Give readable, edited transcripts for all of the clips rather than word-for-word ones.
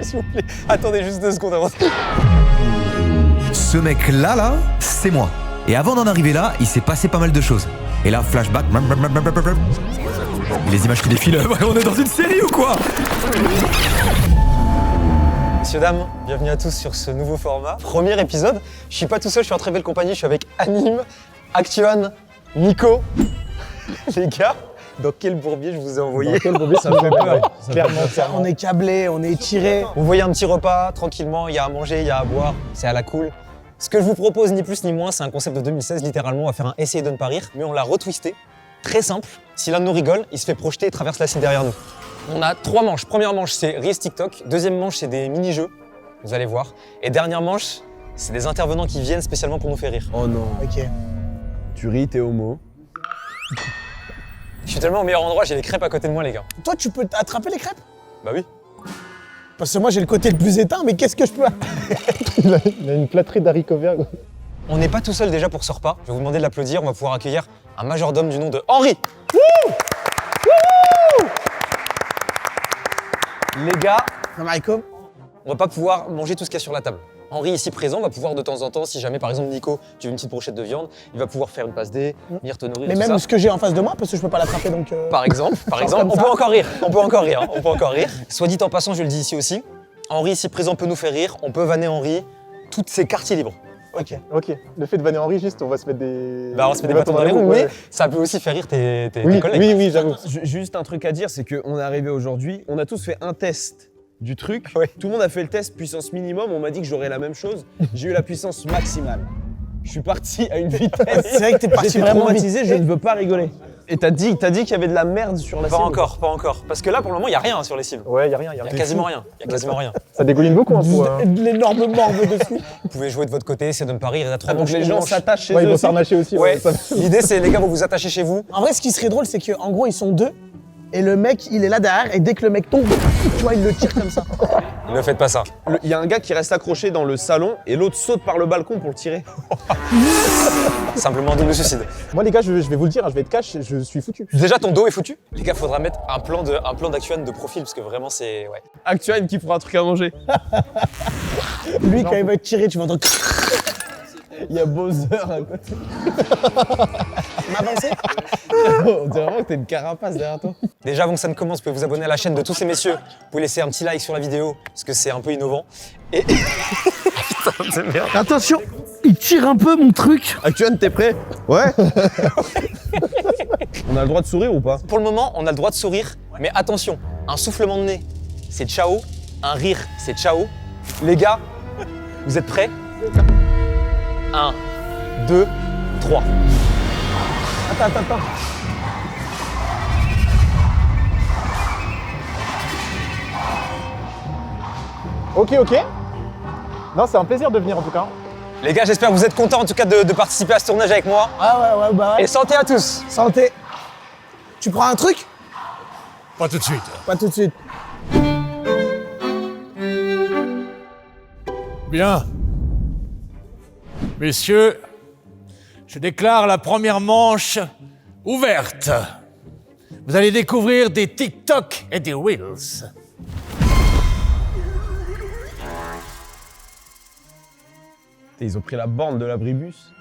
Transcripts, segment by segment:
S'il vous plaît, attendez juste 2 secondes avant. Ce mec-là, c'est moi. Et avant d'en arriver là, il s'est passé pas mal de choses. Et là, flashback. Les images qui défilent, on est dans une série ou quoi? Messieurs, dames, bienvenue à tous sur ce nouveau format. Premier épisode. Je suis pas tout seul, je suis en très belle compagnie. Je suis avec Anime, Actuan, Nico. Les gars, dans quel bourbier je vous ai envoyé? Dans quel bourbier ça me fait peur? Clairement. On est câblé, on est tiré. Vous voyez un petit repas, tranquillement, il y a à manger, il y a à boire, c'est à la cool. Ce que je vous propose, ni plus ni moins, c'est un concept de 2016, littéralement, on va faire un essayer de ne pas rire, mais on l'a retwisté. Très simple, si l'un de nous rigole, il se fait projeter et traverse la scène derrière nous. On a 3 manches. Première manche, c'est Rire TikTok. Deuxième manche, c'est des mini-jeux, vous allez voir. Et dernière manche, c'est des intervenants qui viennent spécialement pour nous faire rire. Oh non. Ok. Tu ris, t'es homo. Je suis tellement au meilleur endroit, j'ai les crêpes à côté de moi, les gars. Toi, tu peux attraper les crêpes? Bah oui. Parce que moi, j'ai le côté le plus éteint, mais qu'est-ce que je peux... Il a une plâtrée d'haricots verts. On n'est pas tout seul déjà pour ce repas. Je vais vous demander de l'applaudir, on va pouvoir accueillir un majordome du nom de Henri. Les gars, Salam alaikum. on va pas pouvoir manger tout ce qu'il y a sur la table. Henri, ici présent, va pouvoir de temps en temps, si jamais par exemple Nico, tu veux une petite brochette de viande, il va pouvoir faire une passe D, venir te nourrir, Mais tout même ça. ce que j'ai en face de moi, parce que je peux pas l'attraper, donc... Par exemple, comme on ça. peut encore rire, on peut encore rire. Soit dit en passant, je le dis ici aussi, Henri ici présent peut nous faire rire, on peut vanner Henri, toutes ses quartiers libres. Ok. Ok, le fait de vanner Henri, juste, on va se mettre des... Bah on se met des bâtons dans les roues, ouais. mais ça peut aussi faire rire tes Oui, collègues. oui, j'avoue. Juste un truc à dire, c'est qu'on est arrivé aujourd'hui, on a tous fait un test du truc. Ouais. Tout le monde a fait le test puissance minimum, on m'a dit que j'aurais la même chose. J'ai eu la puissance maximale. Je suis parti à une vitesse. C'est vrai que t'es parti J'étais vraiment traumatisé, je ne veux pas rigoler. Et t'as dit qu'il y avait de la merde sur la Pas cible. encore. Parce que là, pour le moment, il n'y a rien sur les cibles. Ouais, y a rien, Il y a quasiment rien. Ça dégouline beaucoup, hein, pour... De l'énorme morve dessus. Vous pouvez jouer de votre côté, c'est de ne pas rire, il y a 3 Ah, donc manches. les une gens manche. s'attachent chez Ouais, ils eux vont aussi. s'arnacher aussi. Ouais, ça- l'idée c'est les gars, vous vous attachez chez vous. En vrai, ce qui serait drôle, c'est qu'en gros, ils sont 2, et le mec, il est là derrière, et dès que le mec tombe, tu vois, il le tire comme ça. Ne faites pas ça. Il y a un gars qui reste accroché dans le salon et l'autre saute par le balcon pour le tirer. Simplement double suicide. Moi, les gars, je vais vous le dire, hein, je vais être cash, je suis foutu. Déjà, ton dos est foutu. Les gars, faudra mettre un plan d'Actuan de profil, parce que vraiment, c'est... Ouais. Actuel qui fera un truc à manger. Lui, quand il va être tiré, tu vas entendre... Il y a Bowser à côté. M'avancer. On dirait vraiment que t'as une carapace derrière toi. Déjà, avant que ça ne commence, vous pouvez vous abonner à la chaîne de tous ces messieurs. Vous pouvez laisser un petit like sur la vidéo, parce que c'est un peu innovant. Et... Putain, c'est merde. Attention, il tire un peu mon truc. Actuel, t'es prêt? Ouais. On a le droit de sourire ou pas? Pour le moment, on a le droit de sourire, mais attention, un soufflement de nez, c'est ciao. Un rire, c'est ciao. Les gars, vous êtes prêts? 1, 2, 3. Attends. Ok. Non, c'est un plaisir de venir, en tout cas. Les gars, j'espère que vous êtes contents en tout cas de participer à ce tournage avec moi. Ouais, bah ouais. Et santé à tous. Santé. Tu prends un truc? Pas tout de suite. Pas tout de suite. Bien. Messieurs, je déclare la première manche ouverte. Vous allez découvrir des TikTok et des Reels. Ils ont pris la borne de l'abribus.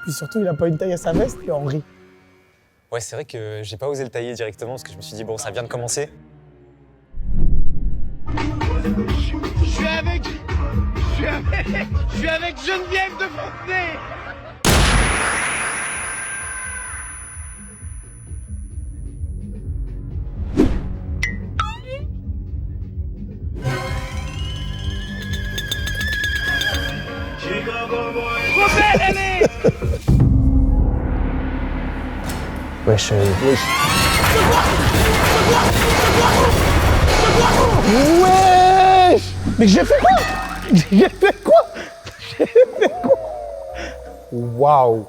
Puis surtout, il a pas une taille à sa veste, puis Henri. Ouais, c'est vrai que j'ai pas osé le tailler directement parce que je me suis dit, bon, ça vient de commencer. Je suis avec Geneviève de Fontenay. Rebelle, allez. Wesh. Wesh! Mais j'ai fait quoi? J'ai fait quoi? Waouh.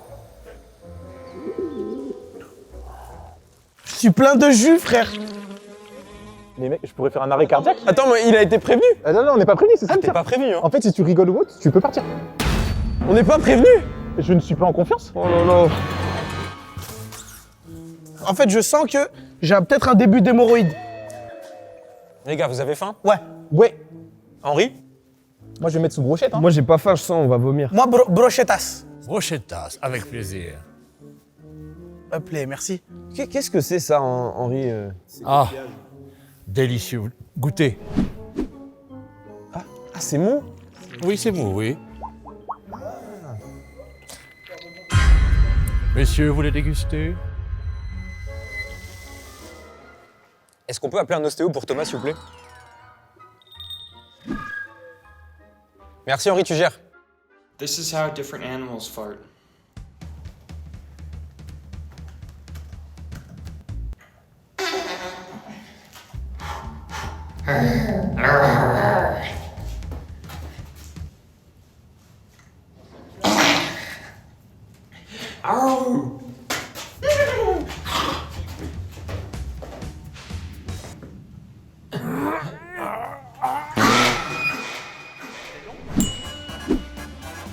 Je suis plein de jus, frère. Mais mec, je pourrais faire un arrêt cardiaque. Attends, mais il a été prévenu. Non, on n'est pas prévenu, c'est ça le T'es pire. pas prévenu, hein? En fait, si tu rigoles ou autre, tu peux partir. On n'est pas prévenu. Je ne suis pas en confiance. Oh là là. En fait, je sens que j'ai peut-être un début d'hémorroïde. Les gars, vous avez faim? Ouais. Ouais. Henri? Moi, je vais mettre sous brochette. Hein. Moi, j'ai pas faim, je sens, on va vomir. Moi, brochetas. Brochettas, avec plaisir. Hop là, merci. Qu'est-ce que c'est ça, Henri Ah, délicieux. Goûtez. Ah, c'est mou. Oui, c'est mou, oui. Messieurs, vous les dégustez? Est-ce qu'on peut appeler un ostéo pour Thomas, s'il vous plaît? Merci Henri, tu gères. This is how different animals fart.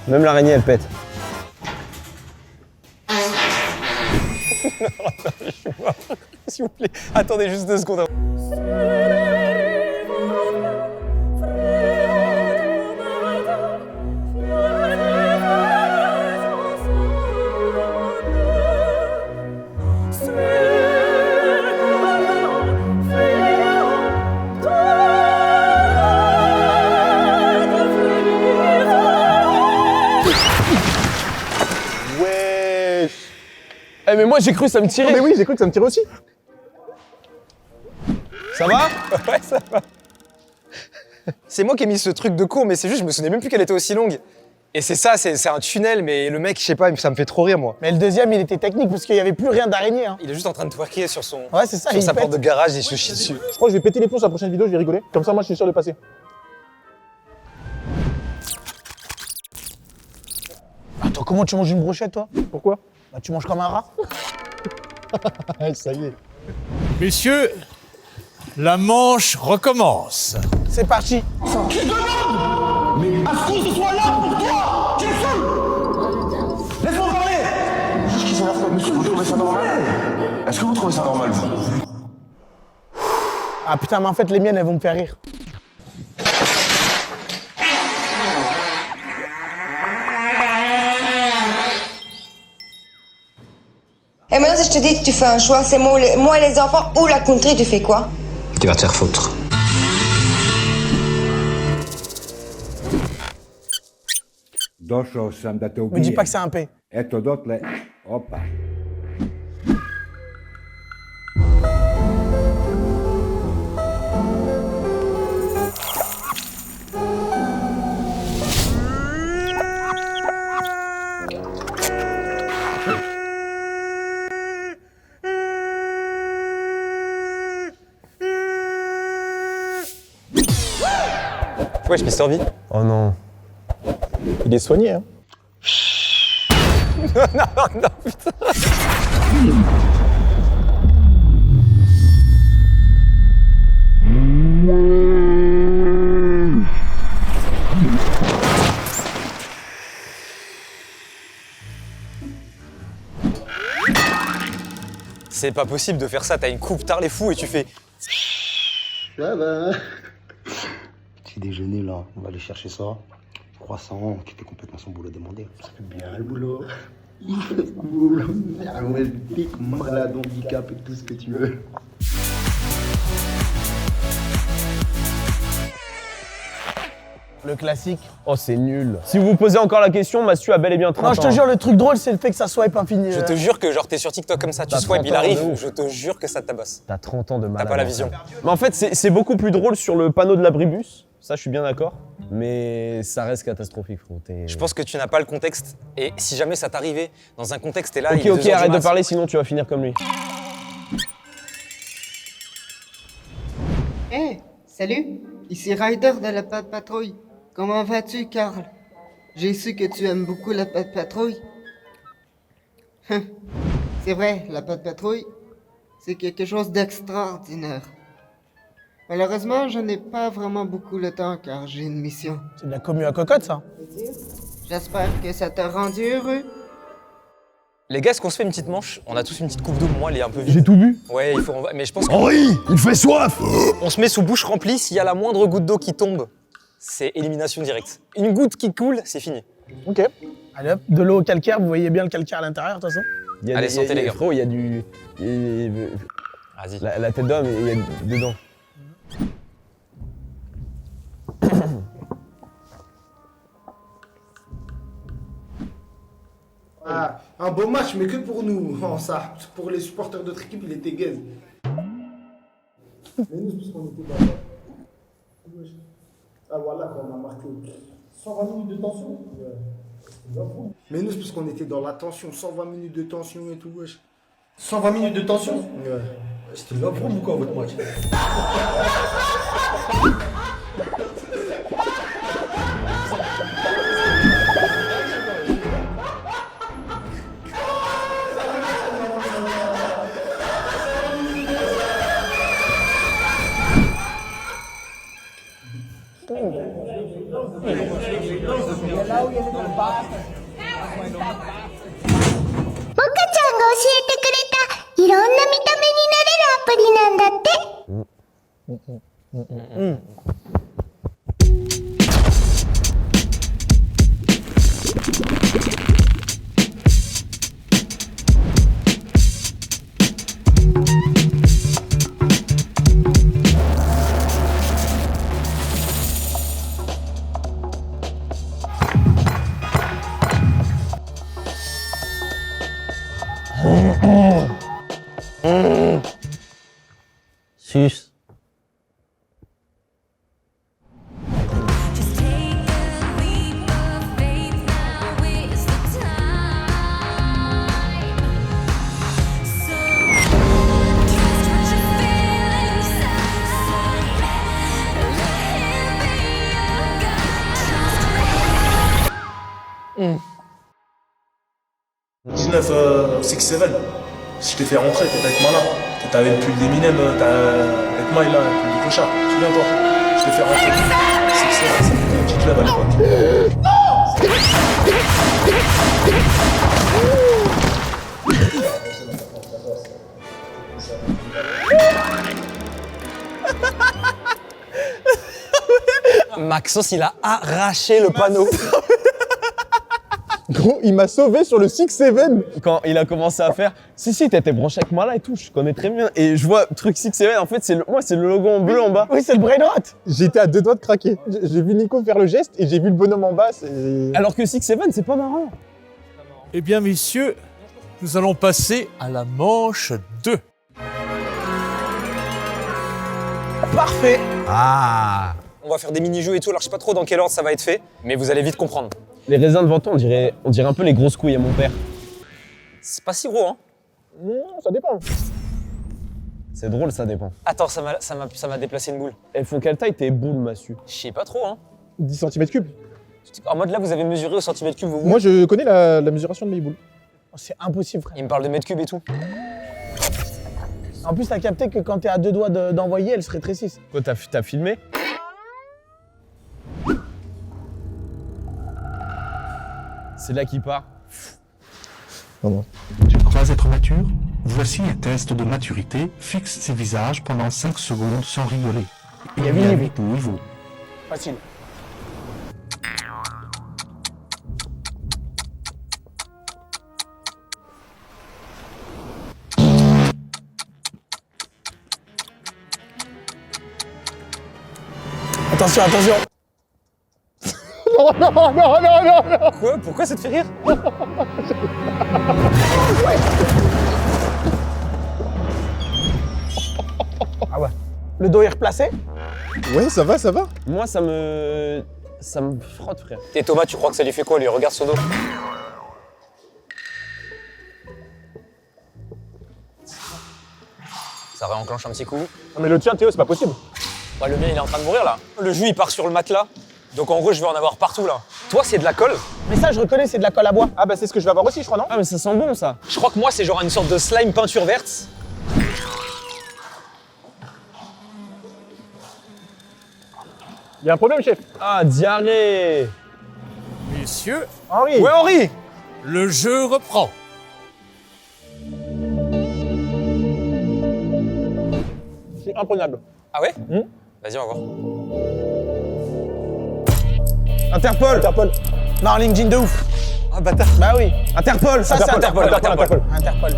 Même l'araignée, elle pète. S'il vous plaît, attendez juste 2 secondes. Wesh. Eh, mais moi, j'ai cru ça me tirait. Mais oui, j'ai cru que ça me tirait aussi. Ça va? Ouais, ça va. C'est moi qui ai mis ce truc de cours, mais c'est juste, je me souvenais même plus qu'elle était aussi longue. Et c'est ça, c'est un tunnel, mais le mec, je sais pas, ça me fait trop rire, moi. Mais le deuxième, il était technique parce qu'il n'y avait plus rien d'araignée. Hein. Il est juste en train de twerker sur son, Ouais, c'est ça, sur il sa pète. porte de garage et je chie dessus. Je crois que je vais péter les plombs sur la prochaine vidéo, je vais rigoler. Comme ça, moi, je suis sûr de passer. Attends, comment tu manges une brochette, toi? Pourquoi? Bah, tu manges comme un rat. Ça y est. Messieurs, la manche recommence. C'est parti. Est-ce que vous trouvez ça normal, vous? Ah putain, mais en fait, les miennes, elles vont me faire rire. Et maintenant, si je te dis que tu fais un choix, c'est moi et les enfants ou la country, tu fais quoi? Tu vas te faire foutre. Me dis pas que c'est un P. Wesh, Mister V. Oh non. Il est soigné, hein. non, putain. C'est pas possible de faire ça, t'as une coupe tard les fous et tu fais... Ça va. Petit déjeuner, là, on va aller chercher ça. Croissant, qui fait complètement son boulot demandé. Ça fait bien le boulot. Il fait le boulot. Pique, malade, handicap et tout ce que tu veux. Le classique. Oh, c'est nul. Si vous vous posez encore la question, Mastu a bel et bien 30 ans. Non, je te jure, le truc drôle, c'est le fait que ça swipe infini. Je te jure que genre t'es sur TikTok comme ça, tu T'as swipes, 30 il ans, arrive, de ouf. je te jure que ça tabasse. T'as 30 ans de malade. T'as pas la vision. Mais en fait, c'est beaucoup plus drôle sur le panneau de l'abribus. Ça, je suis bien d'accord. Mais ça reste catastrophique, frérot. Je pense que tu n'as pas le contexte. Et si jamais ça t'arrivait dans un contexte, t'es là, Ok, il est 2 ok, heures du arrête de mat. parler, sinon tu vas finir comme lui. Hé, salut, ici Ryder de la Pat Patrouille. Comment vas-tu, Carl? J'ai su que tu aimes beaucoup la Pat Patrouille. C'est vrai, la Pat Patrouille, c'est quelque chose d'extraordinaire. Malheureusement, je n'ai pas vraiment beaucoup le temps car j'ai une mission. C'est de la commu à cocotte, ça. J'espère que ça t'a rendu heureux. Les gars, est-ce qu'on se fait une petite manche? On a tous une petite coupe d'eau, moi elle est un peu vide. J'ai tout bu. Ouais, il faut. Mais je pense que. Henri, il fait soif. On se met sous bouche remplie, s'il y a la moindre goutte d'eau qui tombe, c'est élimination directe. Une goutte qui coule, c'est fini. Ok. Allez hop, de l'eau calcaire, vous voyez bien le calcaire à l'intérieur de toute façon. Allez, santé les gars. Frérot, il y a du... Vas-y. La tête d'homme, il y a dedans. Ah, un beau match, mais que pour nous. Oh, ça, pour les supporters de notre équipe, il était gaze. Mais nous, parce qu'on était dans... Ah voilà, quand on a marqué 120 minutes de tension. Mais nous, c'est parce qu'on était dans la tension, 120 minutes de tension et tout, wesh. 120 minutes de tension? Ouais. C'était la bombe ou quoi, votre match? Sus. Mmh. 19 6-7. Si je t'ai fait rentrer, t'étais avec Mala. T'avais le pull d'Eminem, avec moi, il a le pull de Clochard. Souviens-toi. Je t'ai fait rentrer. 6-7, c'était un petit club à l'époque. Maxos, il a arraché le panneau. Gros, il m'a sauvé sur le 6-7. Quand il a commencé à faire si t'étais branché avec Mala et tout, je connais très bien. Et je vois truc 6-7, en fait c'est le logo en bleu en bas. Oui, c'est le brain rot. J'étais à 2 doigts de craquer. J'ai vu Nico faire le geste et j'ai vu le bonhomme en bas. Alors que 6-7, c'est pas marrant. Eh bien, messieurs, nous allons passer à la manche 2. Parfait. Ah. On va faire des mini-jeux et tout, alors je sais pas trop dans quel ordre ça va être fait, mais vous allez vite comprendre. Les raisins devant toi, on dirait un peu les grosses couilles à mon père. C'est pas si gros, hein? Non, ça dépend. C'est drôle, ça dépend. Attends, ça m'a déplacé une boule. Elles font quelle taille tes boules, Massu? Je sais pas trop, hein. 10 cm3. En mode là, vous avez mesuré au centimètre cube, vous? Moi, je connais la mesuration de mes boules. Oh, c'est impossible, frère. Il me parle de mètres cubes et tout. En plus, t'as capté que quand t'es à 2 doigts d'envoyer, elles se rétrécissent. Quoi, t'as filmé? C'est là qu'il part. Non. Tu crois être mature? Voici un test de maturité. Fixe ses visages pendant 5 secondes sans rigoler. Il y a 8 niveaux. Tout niveau. Facile. Attention, attention. Non. Quoi? Pourquoi ça te fait rire? Ah ouais. Le dos est replacé? Ouais, ça va. Moi, ça me frotte, frère. Et Thomas, tu crois que ça lui fait quoi, lui? Regarde son dos. Ça réenclenche un petit coup. Non, mais le tien, Théo, c'est pas possible. Ouais, le mien, il est en train de mourir, là. Le jus, il part sur le matelas. Donc en gros, je vais en avoir partout, là. Toi, c'est de la colle. Mais ça, je reconnais, c'est de la colle à bois. Ah bah c'est ce que je vais avoir aussi, je crois, non? Ah, mais ça sent bon, ça. Je crois que moi, c'est genre une sorte de slime peinture verte. Il y a un problème, chef. Ah, diarrhée. Messieurs, Henri. Ouais, Henri. le jeu reprend. imprenable. Ah ouais Vas-y, on va voir. Interpol. Interpol. Non, LinkedIn de ouf. Ah, bâtard. Bah oui. Interpol. Ça, c'est Interpol. Interpol. Interpol.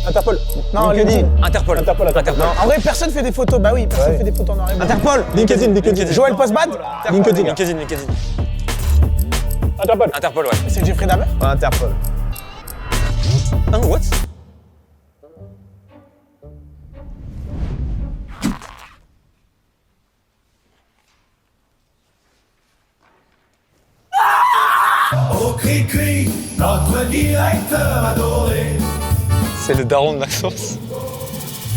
Interpol. Non, LinkedIn. LinkedIn. Interpol. Interpol. Non, en vrai, personne fait des photos. Bah oui, personne fait des photos en noir et blanc. Interpol. LinkedIn. Joël Postbad. LinkedIn. Interpol. Interpol, ouais. C'est Jeffrey Dahmer. Interpol. Ah, what? Au cri-cri, notre directeur adoré. C'est le daron de Maxence.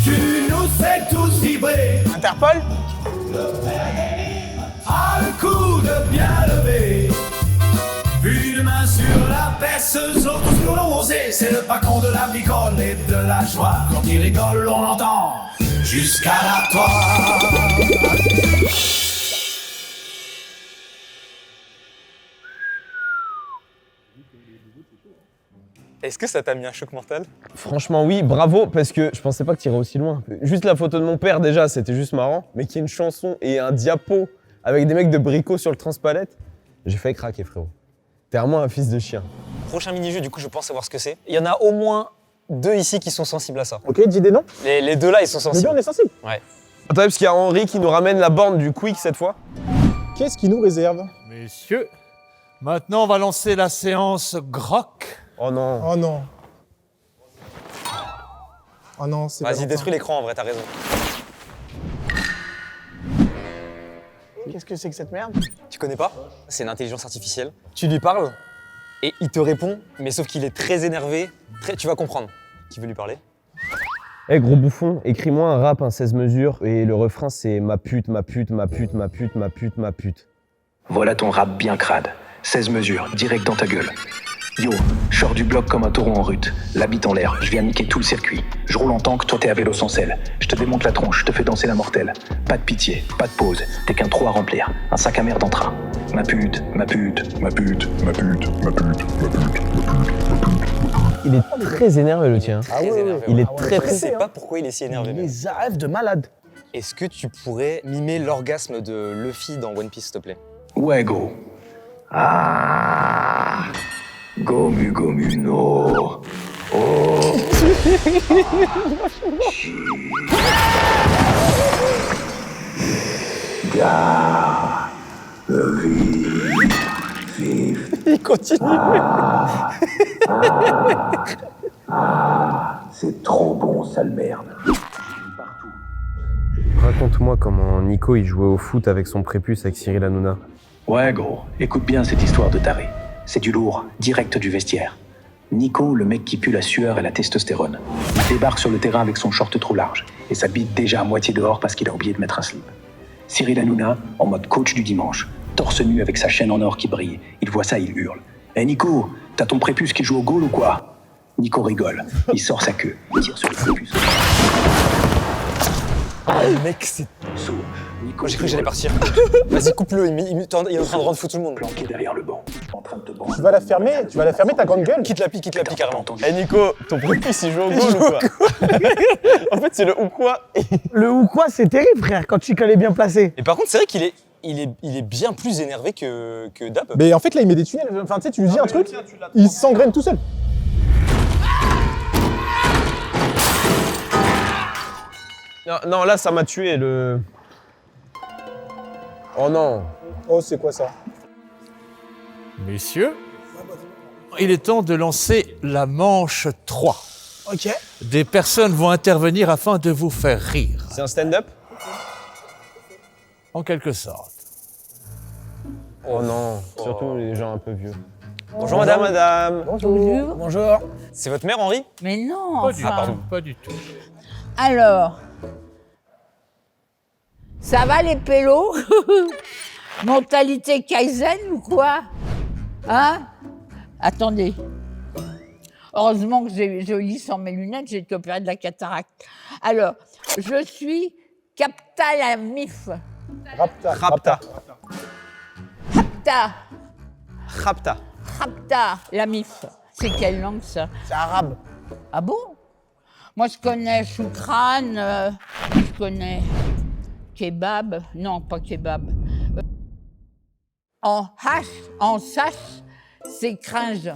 Tu nous fais tous vibrer. Interpol. À le coup de bien levé. Une main sur la perceuse, l'autre sur le rosé. C'est le patron de la bricole et de la joie. Quand il rigole, on l'entend jusqu'à la toile. Est-ce que ça t'a mis un choc mental? Franchement, oui, bravo, parce que je pensais pas que t'irais aussi loin. Juste la photo de mon père, déjà, c'était juste marrant. Mais qu'il y ait une chanson et un diapo avec des mecs de bricot sur le transpalette, j'ai failli craquer, frérot. T'es vraiment un fils de chien. Prochain mini-jeu, du coup, je pense savoir ce que c'est. Il y en a au moins 2 ici qui sont sensibles à ça. Ok, dis des noms. Les 2 là, ils sont Les deux, sensibles. on est sensible. Ouais. Attendez, parce qu'il y a Henri qui nous ramène la borne du Quick cette fois. Qu'est-ce qui nous réserve? Messieurs, maintenant on va lancer la séance Grok. Oh non. Oh non. Oh non, c'est Vas-y, détruis l'écran en vrai, t'as raison. Qu'est-ce que c'est que cette merde? Tu connais pas? C'est une intelligence artificielle. Tu lui parles et il te répond, mais sauf qu'il est très énervé. Tu vas comprendre. Qui veut lui parler? Eh gros bouffon, écris-moi un rap, un 16 mesures, et le refrain c'est ma pute, ma pute, ma pute, ma pute, ma pute, ma pute. Voilà ton rap bien crade. 16 mesures, direct dans ta gueule. Yo, je sors du bloc comme un taureau en rut. La bite en l'air, je viens niquer tout le circuit. Je roule en tank, toi t'es à vélo sans selle. Je te démonte la tronche, je te fais danser la mortelle. Pas de pitié, pas de pause, t'es qu'un trou à remplir. Un sac à merde en train. Ma pute, ma pute, ma pute, ma pute, ma pute, ma pute, ma pute, ma pute. Il est très énervé le tien. Très énervé. Il est Je très sais pressé. pas pourquoi il est si énervé. même. Les rêves de malade. Est-ce que tu pourrais mimer l'orgasme de Luffy dans One Piece, s'il te plaît? Ouais, go. Ah. Gomu gomu no. Oh. Gare. Il continue. C'est trop bon, sale merde. Raconte-moi comment Nico il jouait au foot avec son prépuce avec Cyril Hanouna. Ouais, gros, écoute bien cette histoire de taré. C'est du lourd, direct du vestiaire. Nico, le mec qui pue la sueur et la testostérone, il débarque sur le terrain avec son short trop large et sa bite déjà à moitié dehors parce qu'il a oublié de mettre un slip. Cyril Hanouna, en mode coach du dimanche, torse nu avec sa chaîne en or qui brille. Il voit ça, il hurle. Eh Nico, t'as ton prépuce qui joue au goal ou quoi? Nico rigole, il sort sa queue, il tire sur le prépuce. Mec, c'est... Nico, J'ai cru que j'allais partir. Vas-y, coupe-le, il est en train de rendre fou tout le monde. Planqué derrière le banc, en train de te branler. Tu vas la fermer ta grande gueule. Quitte l'appli carrément. Eh Nico, ton prépuce il joue au goal ou quoi? En fait c'est le ou quoi. Le ou quoi, c'est terrible, frère, quand tu connais bien placé. Et par contre, c'est vrai qu'il est... Il est bien plus énervé que Dap. Mais en fait là il met des tunnels. Enfin tu sais, tu lui dis un truc, il s'engraine tout seul. Non, là ça m'a tué le... Oh non. Oh c'est quoi ça? Messieurs, il est temps de lancer la manche 3. Ok. Des personnes vont intervenir afin de vous faire rire, C'est un stand-up? en quelque sorte. Oh non, surtout les gens un peu vieux. Bonjour madame. Madame. Bonjour. Bonjour. C'est votre mère, Henri? Mais non, Pas du enfin. tout, pas du tout. Alors, ça va les pélos? Mentalité Kaizen ou quoi? Hein? Attendez. Heureusement que je lis sans mes lunettes, j'ai été opérée de la cataracte. Alors, je suis Capta la MIF. Rapta. Rapta. Capta. Rapta. Rapta la MIF. C'est quelle langue ça? C'est arabe. Ah bon? Moi, je connais choucrane, je connais kebab. Non, pas kebab. En hache, en sache, c'est cringe.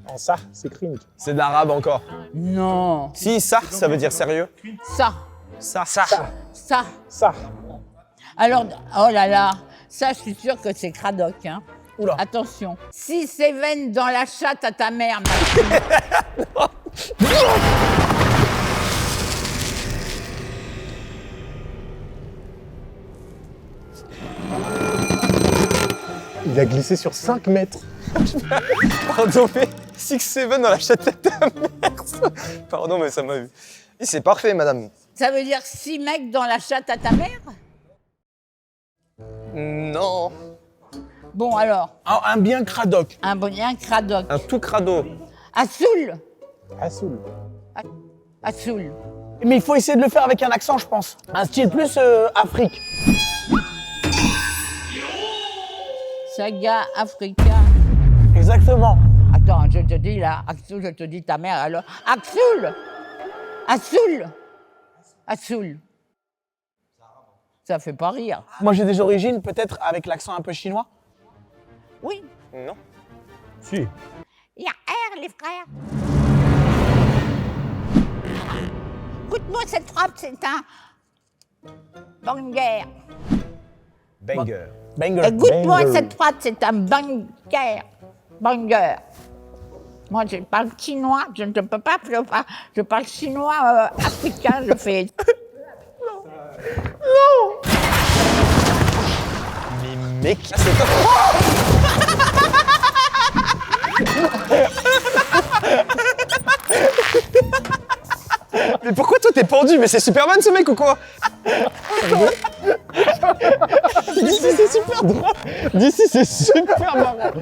En ça, c'est cringe. C'est de l'arabe encore. Non. Si, ça veut dire sérieux. Ça. Ça. Ça. Alors, oh là là, ça, je suis sûre que c'est cradoc, hein. Oula. Attention. 6 Seven dans la chatte à ta mère, Maxime. Il a glissé sur 5 mètres. Pardon, mais 6-7 dans la chatte à ta mère. Pardon, mais ça m'a vu. C'est parfait, madame. Ça veut dire 6 mecs dans la chatte à ta mère? Non. Bon, alors. Un bien cradoc. Un bien cradoc. Un tout crado. Assoul. Assoul. Assoul. Mais il faut essayer de le faire avec un accent, je pense. Un style plus Afrique. Saga Africa. Exactement. Attends, je te dis là, Assoul, je te dis ta mère alors. Assoul. Assoul. Assoul. Ça fait pas rire. Moi, j'ai des origines, peut-être avec l'accent un peu chinois. Oui. Non. Si. Il y a R, les frères. Écoute-moi, cette frappe, c'est un banger. Banger. Banger. Écoute-moi, Banger. cette frappe, c'est un banger. Banger. Moi, je parle chinois, je ne peux pas, je parle chinois africain, je fais... Non. Mais mec, c'est Mais pourquoi toi t'es pendu? Mais c'est Superman ce mec ou quoi? D'ici c'est super drôle. D'ici c'est super marrant.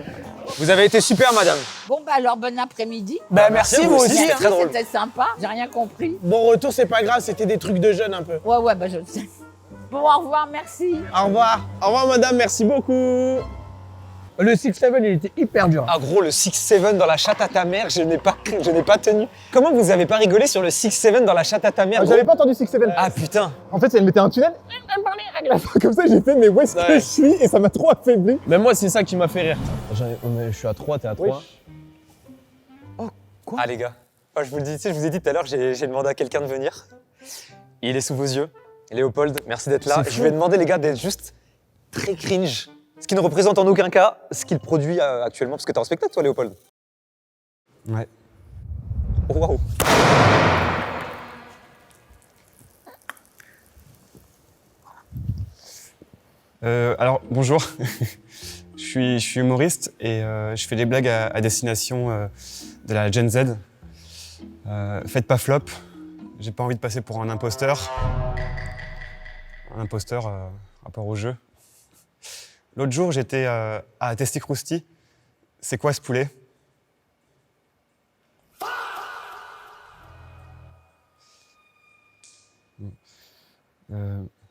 Vous avez été super, madame. Bon, bah alors, bon après-midi. Bah merci, vous aussi. C'était très drôle. C'était sympa, j'ai rien compris. Bon retour, c'est pas grave, c'était des trucs de jeunes un peu. Ouais, bah je le sais. Bon, au revoir, merci. Au revoir. Au revoir, madame, merci beaucoup. Le 6-7, il était hyper dur. Ah gros, le 6-7 dans la chatte à ta mère, je n'ai pas tenu. Comment vous avez pas rigolé sur le 6-7 dans la chatte à ta mère? J'avais pas entendu 6-7. Ah putain. En fait, elle mettait un tunnel. Comme ça, j'ai fait, mais où est-ce que je suis? Et ça m'a trop affaibli. Mais moi, c'est ça qui m'a fait rire. Je suis à 3, t'es à 3. Oh, quoi? Ah les gars, je vous le dis, tu sais, je vous ai dit tout à l'heure, j'ai demandé à quelqu'un de venir. Il est sous vos yeux. Léopold, merci d'être là. Je lui ai demandé, les gars, d'être juste très cringe. Ce qui ne représente en aucun cas ce qu'il produit actuellement. Parce que t'es en spectacle, toi, Léopold? Ouais. Oh, waouh. Alors, bonjour. je suis humoriste et je fais des blagues à destination de la Gen Z. Faites pas flop. J'ai pas envie de passer pour un imposteur. Un imposteur rapport au jeu. L'autre jour, j'étais à Testi Crousti. C'est quoi ce poulet?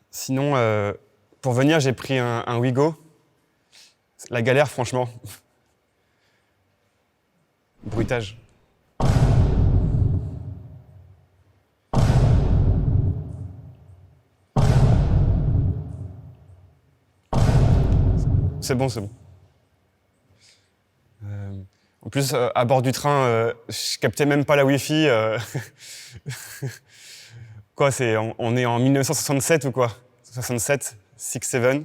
Sinon, pour venir, j'ai pris un Wigo. La galère, franchement. Bruitage. C'est bon, c'est bon. En plus, à bord du train, je captais même pas la Wi-Fi. Quoi, on est en 1967 ou quoi? 67, 6-7.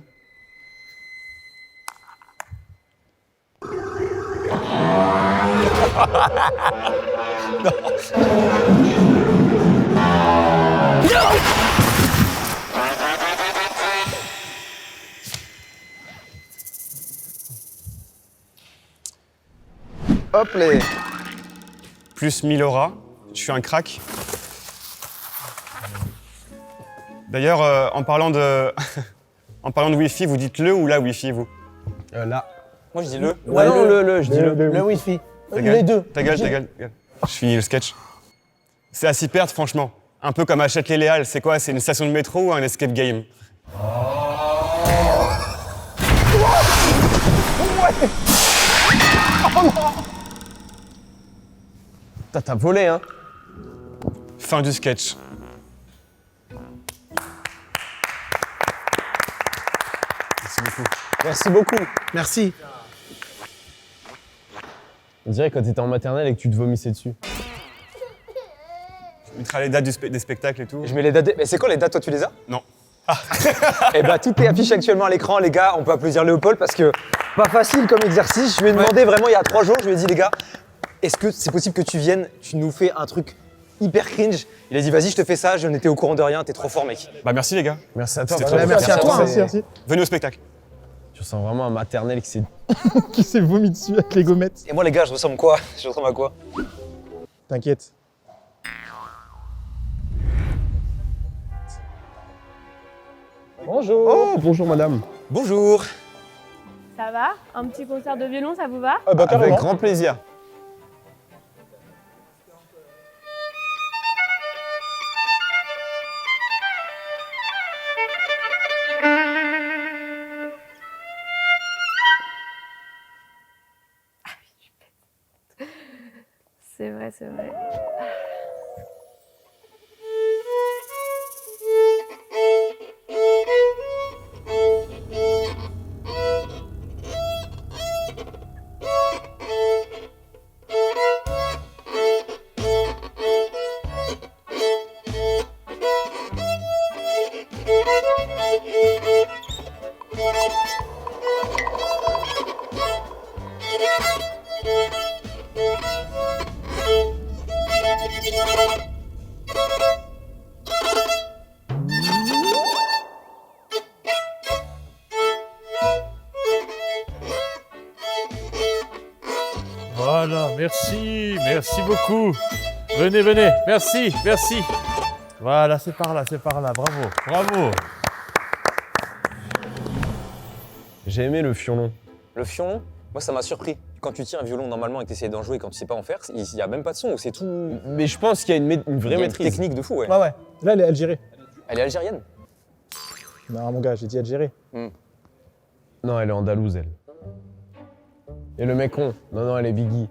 Hop les. Plus 1000 auras. Je suis un crack. D'ailleurs, en parlant de Wi-Fi, vous dites le ou la Wi-Fi, vous? Là. Moi, je dis le. Ouais, non, je dis le. Le Wi-Fi. Ta gueule, Les deux. Ta gueule, ta gueule. Je finis le sketch. C'est à s'y perdre, franchement. Un peu comme Achète les Léal. C'est quoi? C'est une station de métro ou un escape game? T'as volé, hein? Fin du sketch. Merci beaucoup. Merci beaucoup. Merci. On dirait quand t'étais en maternelle et que tu te vomissais dessus. Je mettrai les dates des spectacles et tout. Je mets les dates. Mais c'est quoi les dates, toi, tu les as? Non. Eh bah, tout est affiché actuellement à l'écran, les gars. On peut applaudir Léopold parce que pas facile comme exercice. Je lui ai demandé vraiment il y a 3 jours, je lui ai dit, les gars, est-ce que c'est possible que tu viennes, tu nous fais un truc hyper cringe? Il a dit, vas-y, je te fais ça, j'en étais au courant de rien, t'es trop fort, mec. Bah merci les gars. Merci à toi. C'était Bah, très merci bien. à toi. Merci, merci. Venez au spectacle. Tu ressens vraiment un maternel qui s'est... Qui s'est vomi dessus avec les gommettes. Et moi, les gars, je ressemble quoi? Je ressemble à quoi? T'inquiète. Bonjour. Oh, bonjour madame. Bonjour. Ça va? Un petit concert de violon, ça vous va? Ah bah, Avec carrément. grand plaisir. C'est vrai, c'est vrai. Voilà, merci, merci beaucoup. Venez, venez, merci, merci. Voilà, c'est par là, bravo, bravo. J'ai aimé le fiolon. Le fion, moi, ça m'a surpris. Quand tu tiens un violon normalement et que tu essaies d'en jouer et quand tu sais pas en faire, il y a même pas de son, c'est tout. Mais je pense qu'il y a une Il vraie y a une maîtrise. technique de fou, ouais. Ouais, ouais. Là, elle est algérée. Elle est algérienne. Non, mon gars, j'ai dit algérée. Non, elle est andalouse, elle. Et le mec rond. Non, non, elle est Biggie.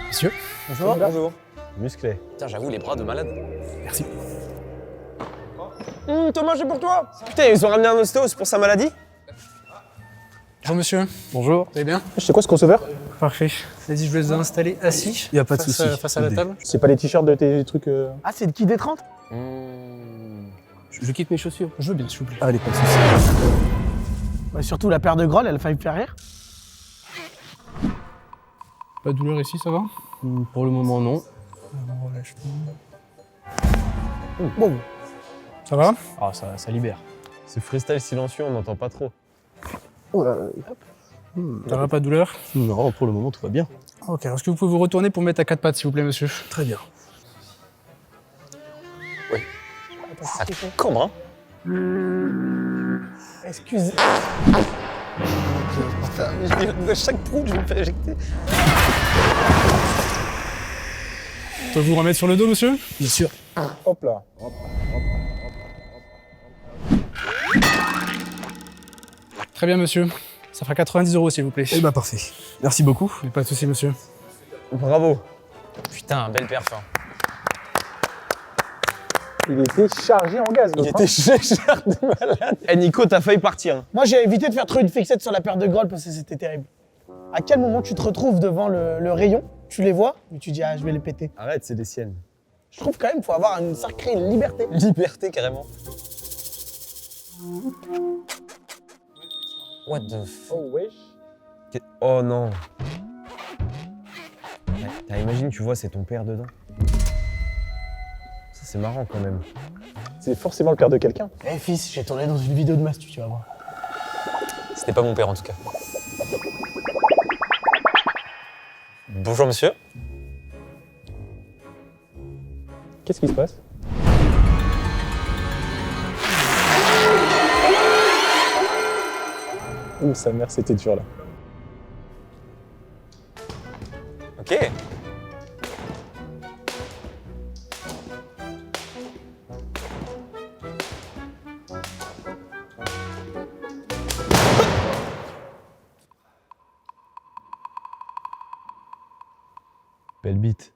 Monsieur. Bonjour. Bonjour. Musclé. Putain, j'avoue, les bras de malade. Merci. Thomas, c'est pour toi. Putain, ils ont ramené un ostéo, c'est pour sa maladie? Bonjour monsieur. Bonjour. Vous allez bien? C'est quoi ce crossover? Parfait. Vas-y, je vais les installer assis. Y a pas de face souci. Face à la table. C'est pas les t-shirts de tes trucs. Ah, c'est de qui des 30? Je quitte mes chaussures. Je veux bien, s'il vous plaît. Allez, pas de souci. Ouais, surtout la paire de grolles, elle a failli me faire rire. Pas de douleur ici, ça va? Pour le moment, non. Bon. Ça va? Ah, ça libère. Ce freestyle silencieux, on n'entend pas trop. Oh là, Ça va, pas de douleur? Non, pour le moment, tout va bien. Ok, est-ce que vous pouvez vous retourner pour mettre à 4 pattes, s'il vous plaît, monsieur? Très bien. Ça cambre, hein. Excusez. Putain, mais chaque proue, je vais me faire éjecter. Je peux vous remettre sur le dos, monsieur? Bien sûr. Hop là. Très bien, monsieur. Ça fera 90 €, s'il vous plaît. Eh bah, parfait. Merci beaucoup. Mais pas de souci, monsieur. Bravo. Putain, belle perf. Hein. Il était chargé en gaz. Il était cher de malade. Eh Nico, t'as failli partir. Moi, j'ai évité de faire trop une fixette sur la paire de grolles parce que c'était terrible. À quel moment tu te retrouves devant le rayon, tu les vois, mais tu dis, ah, je vais les péter. Arrête, c'est des siennes. Je trouve quand même qu'il faut avoir une sacrée liberté. Liberté, carrément. What the f... Oh, wesh. Oh non. T'as imagine, tu vois, c'est ton père dedans. Ça, c'est marrant quand même. C'est forcément le père de quelqu'un. Eh fils, j'ai tourné dans une vidéo de Mastu, tu vas voir. C'était pas mon père, en tout cas. Bonjour, monsieur. Qu'est-ce qui se passe? Ouh, sa mère, c'était dur là. Ok. Belle bite.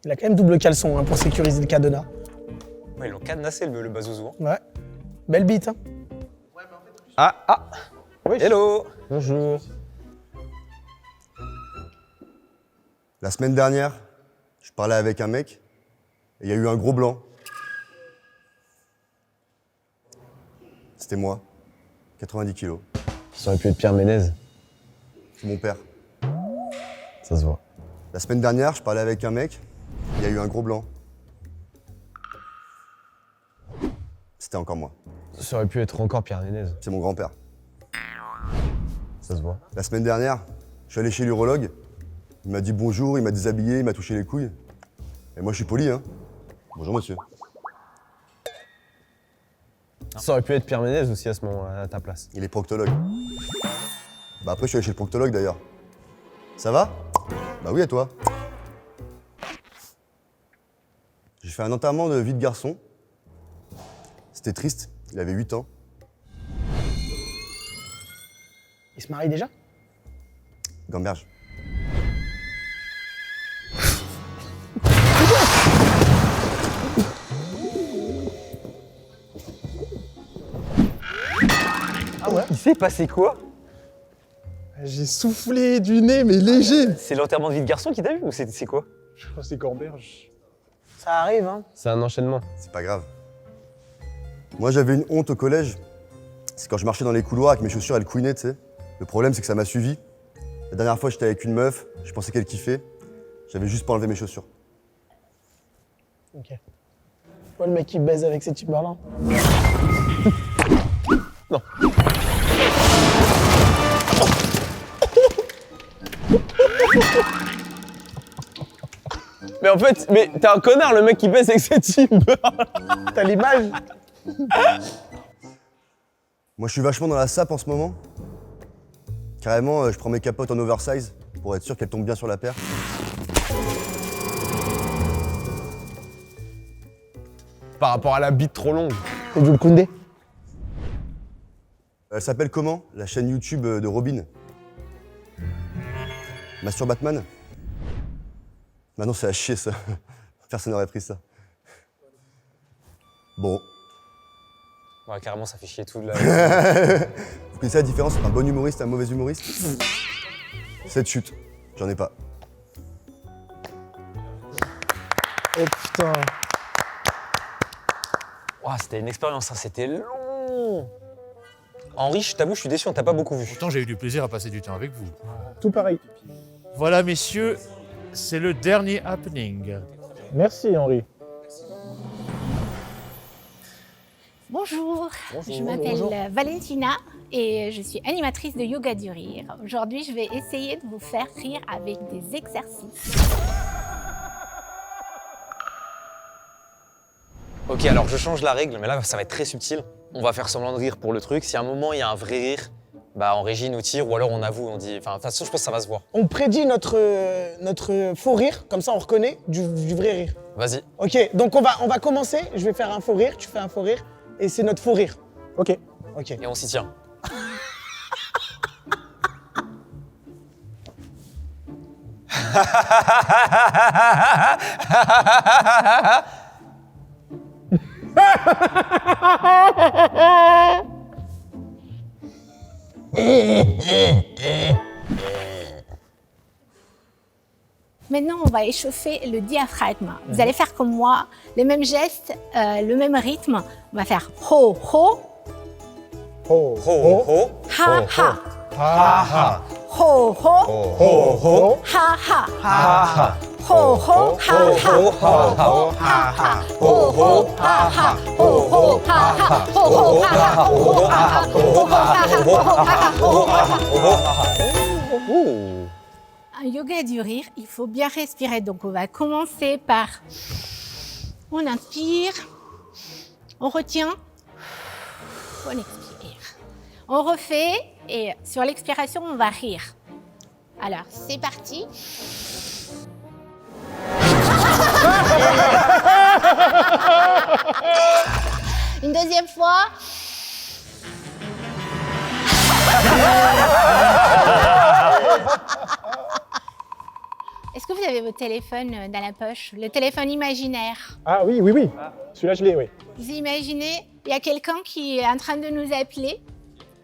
Il a quand même double caleçon hein, pour sécuriser le cadenas. Ouais, ils l'ont cadenassé le bazouzou. Hein. Ouais. Belle bite. Hein. Ah. Oui. Hello. Bonjour. La semaine dernière, je parlais avec un mec et il y a eu un gros blanc. C'était moi, 90 kilos. Ça aurait pu être Pierre Ménez. C'est mon père. Ça se voit. La semaine dernière, je parlais avec un mec, il y a eu un gros blanc. C'était encore moi. Ça aurait pu être encore Pierre Ménez. C'est mon grand-père. Ça se voit. La semaine dernière, je suis allé chez l'urologue. Il m'a dit bonjour, il m'a déshabillé, il m'a touché les couilles. Et moi, je suis poli, hein. Bonjour, monsieur. Ça aurait pu être Pierre Ménez aussi à ce moment-là, à ta place. Il est proctologue. Bah après, je suis allé chez le proctologue d'ailleurs. Ça va? Bah oui, et toi? J'ai fait un enterrement de vie de garçon. C'était triste, il avait 8 ans. Il se marie déjà? Gamberge. Ah ouais? Il s'est passé quoi? J'ai soufflé du nez, mais léger. C'est l'enterrement de vie de garçon qui t'a vu ou c'est quoi? Je crois que c'est Gamberge. Ça arrive, hein. C'est un enchaînement. C'est pas grave. Moi, j'avais une honte au collège. C'est quand je marchais dans les couloirs avec mes chaussures, elles couinaient, tu sais. Le problème, c'est que ça m'a suivi. La dernière fois, j'étais avec une meuf, je pensais qu'elle kiffait. J'avais juste pas enlevé mes chaussures. Ok. Toi, le mec qui baise avec ses Timberland. Non. Mais en fait, t'es un connard, le mec qui baisse avec ses Timberland. T'as l'image? Moi, je suis vachement dans la sape en ce moment. Carrément, je prends mes capotes en oversize pour être sûr qu'elles tombent bien sur la paire. Par rapport à la bite trop longue. C'est Jules Koundé. Elle s'appelle comment, la chaîne YouTube de Robin? Mastur Batman? Bah non, c'est à chier ça. Personne n'aurait pris ça. Bon. Ouais, carrément, ça fait chier tout là. Vous connaissez la différence entre un bon humoriste et un mauvais humoriste? Cette chute, j'en ai pas. Oh putain. Ouah, c'était une expérience, hein. C'était long. Henri, je t'avoue, je suis déçu, on t'a pas beaucoup vu. Pourtant, j'ai eu du plaisir à passer du temps avec vous. Tout pareil. Voilà, messieurs, c'est le dernier happening. Merci, Henri. Bonjour, je m'appelle Valentina et je suis animatrice de Yoga du Rire. Aujourd'hui, je vais essayer de vous faire rire avec des exercices. Ok, alors je change la règle, mais là, ça va être très subtil. On va faire semblant de rire pour le truc. Si à un moment, il y a un vrai rire, bah en régie, nous tire, ou alors on avoue, on dit... Enfin, de toute façon, je pense que ça va se voir. On prédit notre faux rire, comme ça on reconnaît du vrai rire. Vas-y. Ok, donc on va commencer. Je vais faire un faux rire, tu fais un faux rire, et c'est notre faux rire. Ok. Ok. Et on s'y tient. Maintenant, on va échauffer le diaphragme. Vous allez faire comme moi, les mêmes gestes, le même rythme. On va faire ho, ho. Ho, ho, ho. Ha, ha. Ha, ha. Ho, ho. Ho, ho. Ha, ha. Ha, ha. Ho, ho, ha, ha. Ho, ho, ha, ha. Ho, ho, ha, ha. Ho, ho, ha, ha. Ho, ho, ha, ha. Ho, ho, ha, ha. Ho, ho, ha, ha. Ho, ho, ha, ha. Ho, ho, ha, ha. Un yoga du rire, il faut bien respirer. Donc, on va commencer par... On inspire, on retient, on expire. On refait et sur l'expiration, on va rire. Alors, c'est parti. Une deuxième fois. que vous avez votre téléphone dans la poche? Le téléphone imaginaire. Ah oui, oui, oui. Celui-là, je l'ai, oui. Vous imaginez, il y a quelqu'un qui est en train de nous appeler,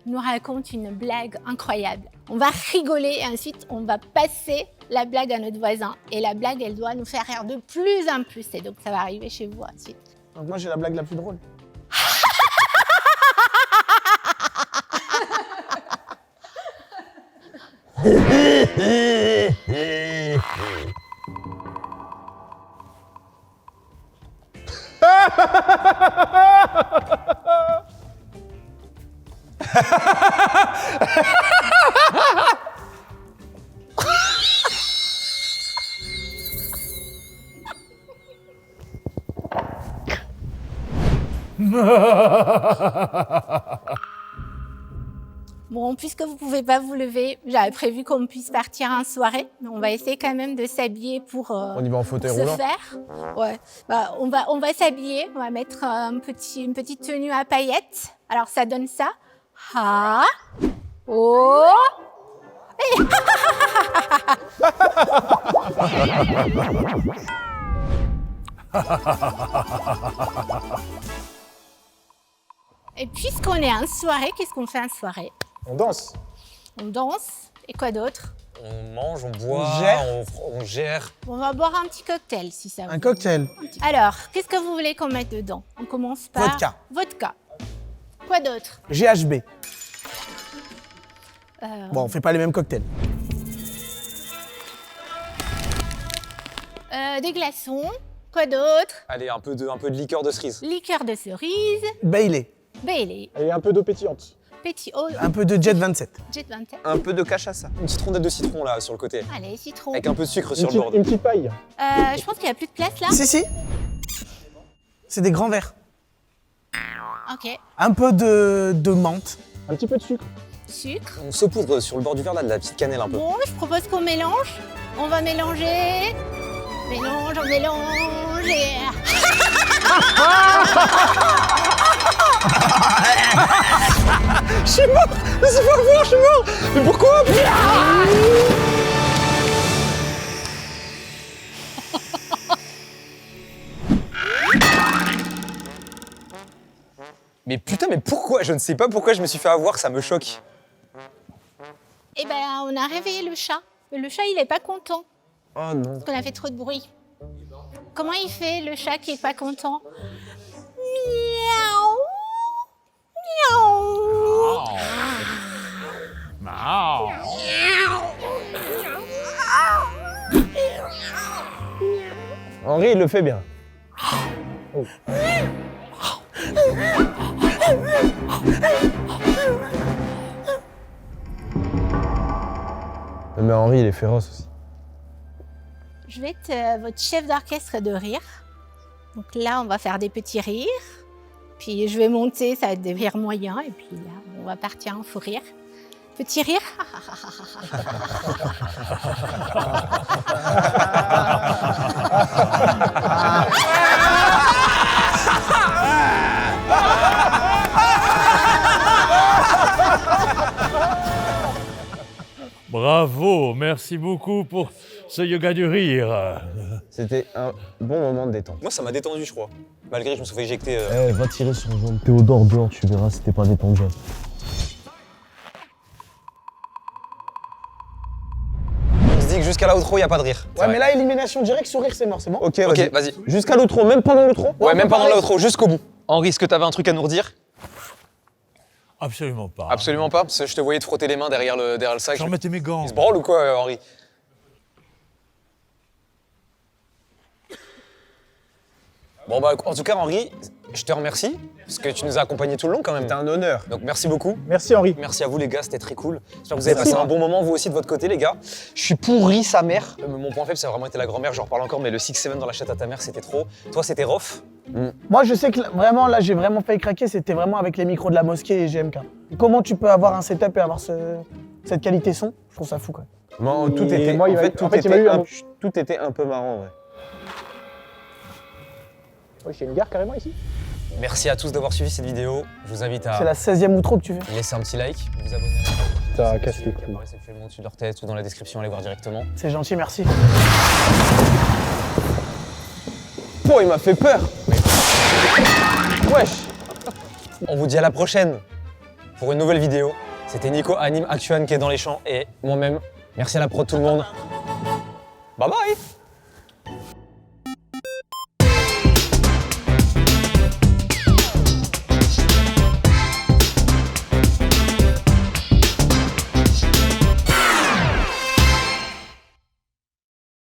nous raconte une blague incroyable. On va rigoler et ensuite on va passer la blague à notre voisin. Et la blague, elle doit nous faire rire de plus en plus. Et donc ça va arriver chez vous ensuite. Donc moi j'ai la blague la plus drôle. Bon, puisque vous pouvez pas vous lever, j'avais prévu qu'on puisse partir en soirée. Mais on va essayer quand même de s'habiller pour On y va en fauteuil se roulant. faire. Ouais. Bah, on va s'habiller. On va mettre une petite tenue à paillettes. Alors ça donne ça. Ha. Oh. Et Et puisqu'on est en soirée, qu'est-ce qu'on fait en soirée? On danse. On danse. Et quoi d'autre? On mange, on boit, on gère. On va boire un petit cocktail, si ça vous Un cocktail. Alors, qu'est-ce que vous voulez qu'on mette dedans? On commence par... Vodka. Vodka. Quoi d'autre? GHB. Bon, on fait pas les mêmes cocktails. Des glaçons. Quoi d'autre? Allez, un peu de liqueur de cerise. Liqueur de cerise. Bailey. Bailey. Et un peu d'eau pétillante. Petit eau. Un peu de Jet 27. Jet 27. Un peu de cachaça. Une petite rondelle de citron là sur le côté. Allez, citron. Avec un peu de sucre sur le bord. Une petite paille. Je pense qu'il n'y a plus de place là. Si, si. C'est des grands verres. Ok. Un peu de menthe. Un petit peu de sucre. Sucre. On saupoudre sur le bord du verre là de la petite cannelle un peu. Bon, je propose qu'on mélange. On va mélanger. Mélange, on mélange et... Je suis mort! Mais c'est pas moi, je suis mort! Mais pourquoi? Mais putain, mais pourquoi? Je ne sais pas pourquoi je me suis fait avoir, ça me choque. Eh ben, on a réveillé le chat. Mais le chat, il est pas content. Oh non. Parce qu'on a fait trop de bruit. Comment il fait, le chat qui est pas content? Miaou. Miaou. Henri, il le fait bien. Oh. Mais Henri, il est féroce aussi. Je vais être votre chef d'orchestre de rire. Donc là, on va faire des petits rires. Puis je vais monter, ça va être des rires moyens. Et puis là, on va partir en fou rire. Petit rire. Bravo, merci beaucoup pour ce yoga du rire. C'était un bon moment de détente. Moi, ça m'a détendu, je crois. Malgré que je me suis fait éjecter. Eh, va tirer sur le jaune Théodore dehors, tu verras si t'es pas détendu. On se dit que jusqu'à l'outro, il n'y a pas de rire. Ouais, mais là, élimination directe, sourire, c'est mort, c'est bon? Ok, vas-y. Jusqu'à l'outro, même pendant l'outro? Ouais, même pendant l'outro, jusqu'au bout. Henri, est-ce que t'avais un truc à nous redire? Absolument pas. Absolument pas, parce que je te voyais te frotter les mains derrière le sac. Je remettais mes gants. Il se branle ou quoi, Henri? Bon bah en tout cas Henri, je te remercie parce que tu nous as accompagnés tout le long quand même. C'était un honneur. Donc merci beaucoup. Merci Henri. Merci à vous les gars, c'était très cool. J'espère que vous avez passé un bon moment vous aussi de votre côté les gars. Je suis pourri sa mère. Mon point faible ça a vraiment été la grand-mère, j'en reparle encore mais le 6-7 dans la chatte à ta mère c'était trop. Toi c'était rough. Moi, je sais que vraiment, là, j'ai vraiment failli craquer, c'était vraiment avec les micros de la mosquée et GMK. Comment tu peux avoir un setup et avoir cette qualité son? Je trouve ça fou, quoi. Non, tout était, moi, tout était un peu marrant, ouais. Ouais, il y a une gare carrément ici. Merci à tous d'avoir suivi cette vidéo. Je vous invite à C'est la 16e outro que tu fais. laisser un petit like, vous abonner à la chaîne. Putain, casse les couilles. Sexuellement au-dessus de leur tête ou dans la description, allez voir directement. C'est gentil, merci. Oh, il m'a fait peur. Wesh. On vous dit à la prochaine pour une nouvelle vidéo. C'était Nico Anime Actuan qui est dans les champs et moi-même. Merci à la prod tout le monde. Bye bye.